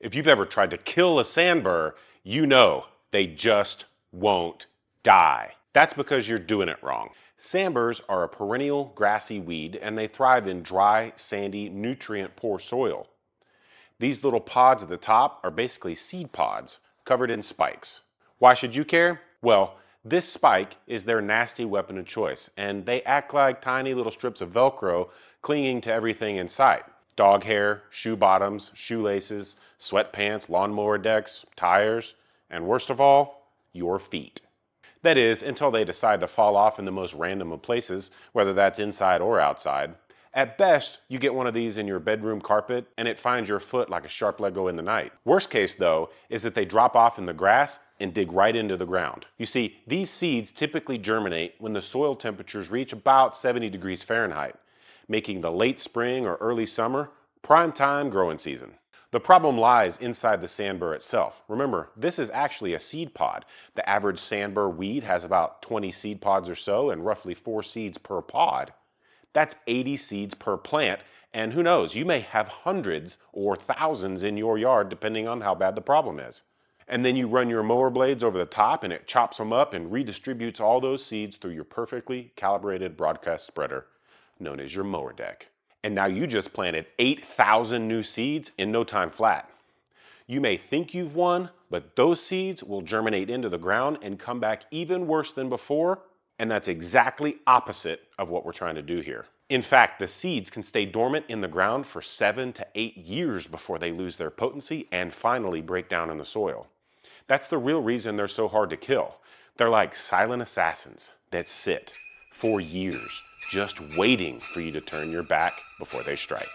If you've ever tried to kill a sandbur, you know they just won't die. That's because you're doing it wrong. Sandburs are a perennial grassy weed and they thrive in dry, sandy, nutrient-poor soil. These little pods at the top are basically seed pods covered in spikes. Why should you care? Well, this spike is their nasty weapon of choice, and they act like tiny little strips of Velcro clinging to everything in sight. Dog hair, shoe bottoms, shoelaces, sweatpants, lawnmower decks, tires, and worst of all, your feet. That is, until they decide to fall off in the most random of places, whether that's inside or outside. At best, you get one of these in your bedroom carpet and it finds your foot like a sharp Lego in the night. Worst case though, is that they drop off in the grass and dig right into the ground. You see, these seeds typically germinate when the soil temperatures reach about 70 degrees Fahrenheit, making the late spring or early summer prime time growing season. The problem lies inside the sandbur itself. Remember, this is actually a seed pod. The average sandbur weed has about 20 seed pods or so and roughly 4 seeds per pod. That's 80 seeds per plant, and who knows, you may have hundreds or thousands in your yard depending on how bad the problem is. And then you run your mower blades over the top and it chops them up and redistributes all those seeds through your perfectly calibrated broadcast spreader, known as your mower deck. And now you just planted 8,000 new seeds in no time flat. You may think you've won, but those seeds will germinate into the ground and come back even worse than before. And that's exactly opposite of what we're trying to do here. In fact, the seeds can stay dormant in the ground for 7 to 8 years before they lose their potency and finally break down in the soil. That's the real reason they're so hard to kill. They're like silent assassins that sit for years just waiting for you to turn your back before they strike.